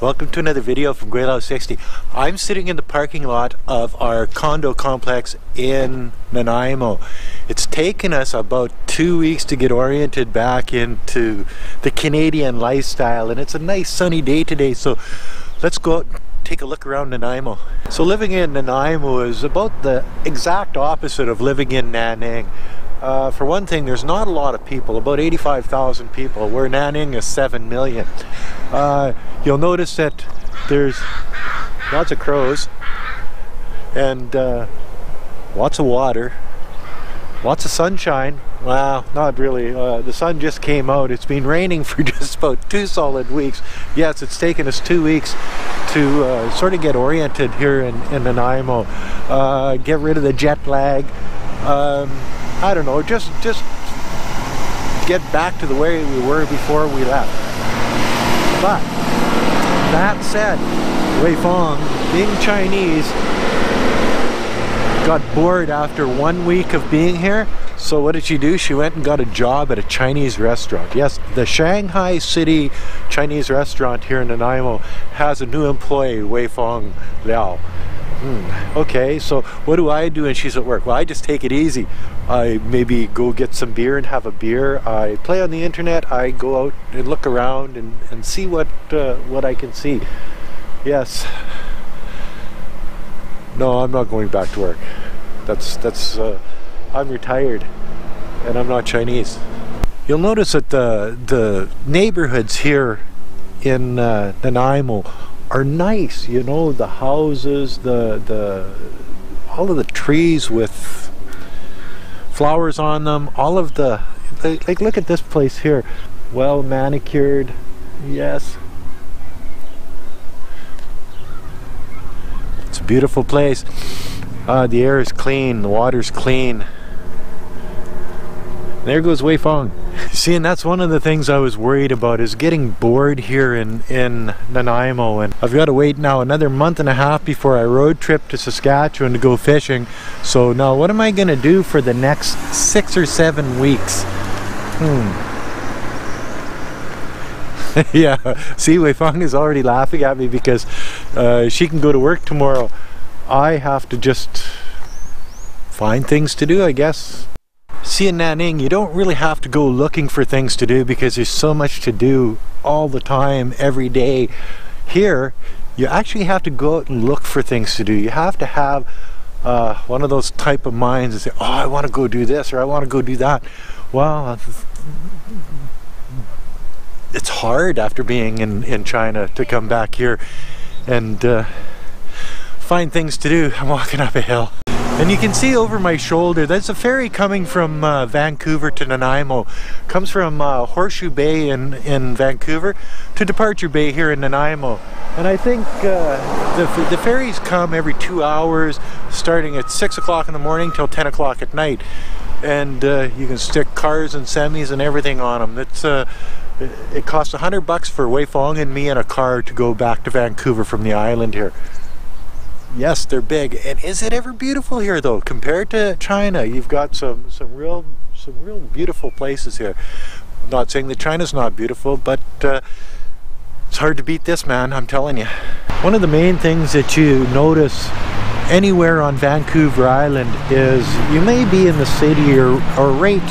Welcome to another video from Gweilo 60. I'm sitting in the parking lot of our condo complex in Nanaimo. It's taken us about 2 weeks to get oriented back into the Canadian lifestyle, and it's a nice sunny day today, so let's go out and take a look around Nanaimo. So living in Nanaimo is about the exact opposite of living in Nanning. For one thing, there's not a lot of people, about 85,000 people, where Nanning is 7 million. You'll notice that there's lots of crows and lots of water, lots of sunshine. Well, not really. The sun just came out. It's been raining for just about 2 solid weeks. Yes, it's taken us 2 weeks to sort of get oriented here in Nanaimo, get rid of the jet lag. I don't know, just get back to the way we were before we left. But that said, Wei Fong, being Chinese, got bored after 1 week of being here. So what did she do? She went and got a job at a Chinese restaurant. Yes, the Shanghai City Chinese restaurant here in Nanaimo has a new employee, Wei Fong Liao. Okay, so what do I do when she's at work? Well, I just take it easy. I maybe go get some beer and have a beer. I play on the internet. I go out and look around and see what I can see. Yes. No, I'm not going back to work. I'm retired and I'm not Chinese. You'll notice that the neighborhoods here in Nanaimo are nice, you know, the houses, all of the trees with flowers on them, all of the, like look at this place here, well manicured. Yes, it's a beautiful place. The air is clean, the water's clean. There goes Wei Fong. See, and that's one of the things I was worried about, is getting bored here in Nanaimo, and I've got to wait now another month and a half before I road trip to Saskatchewan to go fishing. So now what am I going to do for the next 6 or 7 weeks? Yeah, see, Wei Fong is already laughing at me because she can go to work tomorrow. I have to just find things to do, I guess. See, in Nanning, you don't really have to go looking for things to do because there's so much to do all the time, every day. Here, you actually have to go out and look for things to do. You have to have one of those type of minds that say, oh, I want to go do this or I want to go do that. Well, it's hard after being in China to come back here and find things to do. I'm walking up a hill. And you can see over my shoulder, there's a ferry coming from Vancouver to Nanaimo. Comes from Horseshoe Bay in Vancouver to Departure Bay here in Nanaimo. And I think the ferries come every 2 hours, starting at 6 o'clock in the morning till 10 o'clock at night. And you can stick cars and semis and everything on them. It costs $100 for Wei Fong and me in a car to go back to Vancouver from the island here. Yes, they're big. And is it ever beautiful here though? Compared to China, you've got some real beautiful places here. I'm not saying that China's not beautiful, but it's hard to beat this, man, I'm telling you. One of the main things that you notice anywhere on Vancouver Island is you may be in the city or right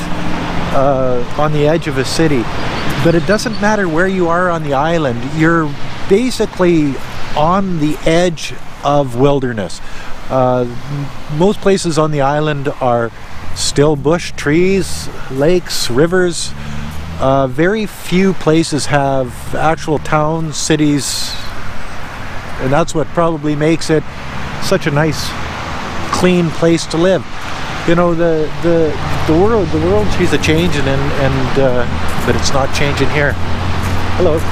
on the edge of a city, but it doesn't matter where you are on the island. You're basically on the edge of wilderness. Most places on the island are still bush, trees, lakes, rivers. Very few places have actual towns, cities, and that's what probably makes it such a nice, clean place to live. You know, the world she's a changing, but it's not changing here. Hello. What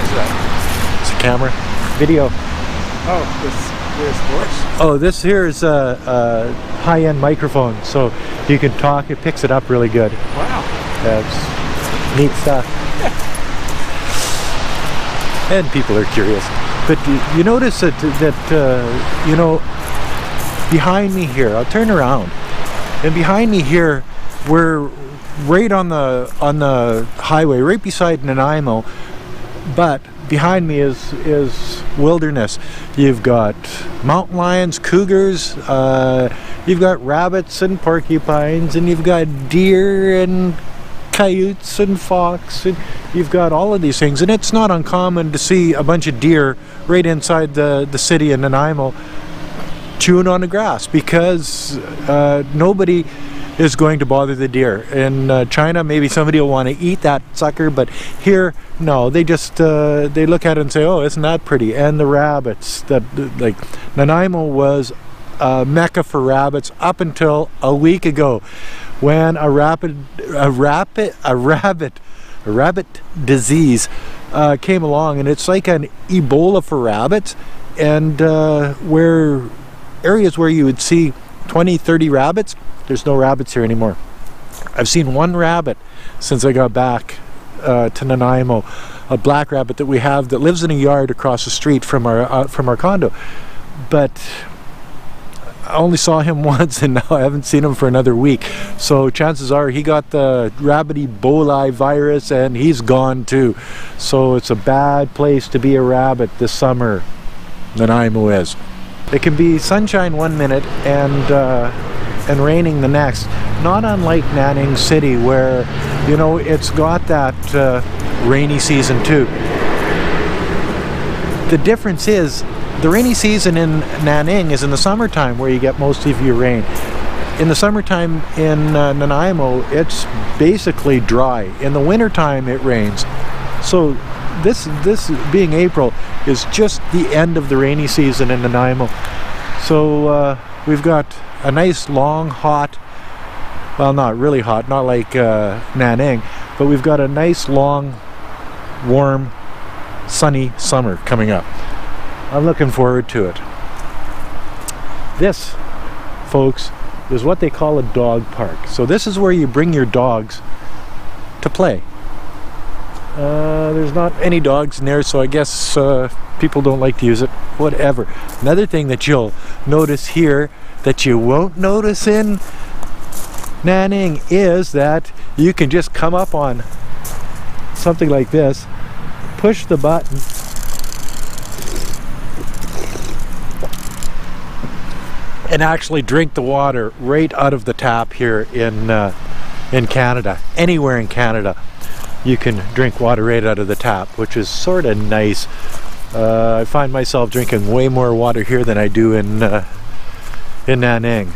is that? It's a camera, video. Oh, this voice? Oh, this here is a high-end microphone, so you can talk. It picks it up really good. Wow. It's neat stuff. And people are curious. But you notice that you know, behind me here, I'll turn around, and behind me here, we're right on the highway, right beside Nanaimo. But behind me is wilderness. You've got mountain lions, cougars, you've got rabbits and porcupines, and you've got deer and coyotes and fox, and you've got all of these things. And it's not uncommon to see a bunch of deer right inside the city of Nanaimo chewing on the grass, because nobody is going to bother the deer. In China, maybe somebody will want to eat that sucker, but here, no. They just they look at it and say, "Oh, isn't that pretty?" And the rabbits, that like Nanaimo was a mecca for rabbits up until a week ago, when a rabbit disease came along, and it's like an Ebola for rabbits, and where areas where you would see 20-30 rabbits, there's no rabbits here anymore. I've seen one rabbit since I got back to Nanaimo, a black rabbit that we have that lives in a yard across the street from our condo, but I only saw him once, and now I haven't seen him for another week. So chances are he got the rabbit Ebola virus and he's gone too. So it's a bad place to be a rabbit this summer, Nanaimo is. It can be sunshine one minute and raining the next. Not unlike Nanning City, where, you know, it's got that rainy season too. The difference is, the rainy season in Nanning is in the summertime, where you get most of your rain. In the summertime in Nanaimo, it's basically dry. In the wintertime, it rains. So this being April is just the end of the rainy season in Nanaimo. So we've got a nice long hot, well, not really hot, not like Nanning, but we've got a nice long warm sunny summer coming up. I'm looking forward to it. This, folks, is what they call a dog park. So this is where you bring your dogs to play. There's not any dogs in there, so I guess people don't like to use it. Whatever. Another thing that you'll notice here that you won't notice in Nanning is that you can just come up on something like this, push the button, and actually drink the water right out of the tap here in Canada. Anywhere in Canada you can drink water right out of the tap, which is sort of nice. I find myself drinking way more water here than I do in Nanning,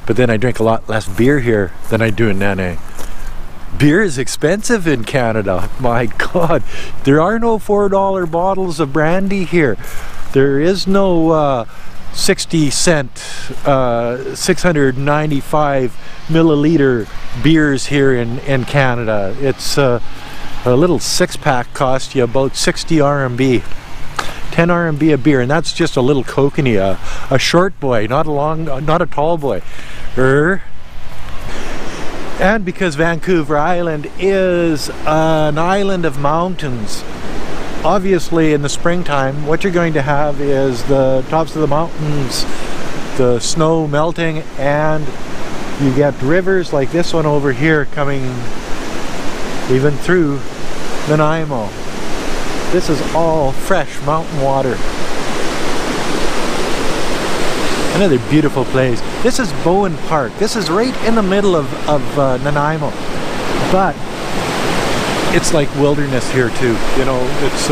but then I drink a lot less beer here than I do in Nanning. Beer is expensive in Canada. My God, there are no $4 bottles of brandy here. There is no 60-cent 695 milliliter beers here in Canada. It's a little six-pack costs you about 60 RMB, 10 RMB a beer, and that's just a little kokanee, a short boy, not a tall boy. And because Vancouver Island is an island of mountains, obviously in the springtime what you're going to have is the tops of the mountains, the snow melting, and you get rivers like this one over here coming even through Nanaimo. This is all fresh mountain water. Another beautiful place. This is Bowen Park. This is right in the middle of Nanaimo, but it's like wilderness here too. You know, it's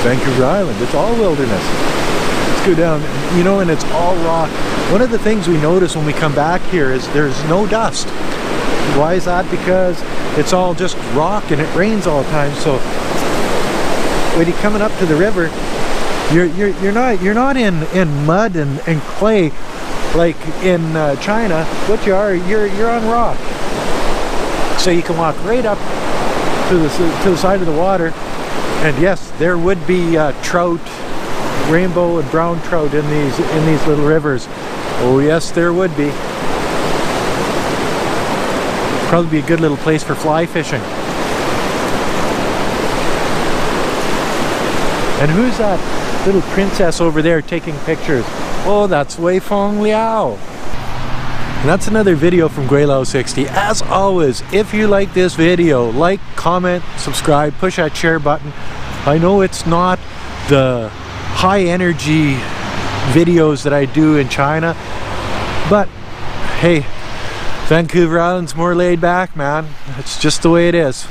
Vancouver Island. It's all wilderness. Let's go down, you know, and it's all rock. One of the things we notice when we come back here is there's no dust. Why is that? Because it's all just rock and it rains all the time. So when you're coming up to the river, you're not in mud and clay like in China. What you are, you're on rock. So you can walk right up to the side of the water, and yes, there would be trout, rainbow and brown trout in these little rivers. Oh yes, there would be. Probably be a good little place for fly fishing. And who's that little princess over there taking pictures? Oh, that's Wei Feng Liao. And that's another video from Gweilo 60. As always, if you like this video, like, comment, subscribe, push that share button. I know it's not the high energy videos that I do in China, but hey, Vancouver Island's more laid back, man. It's just the way it is.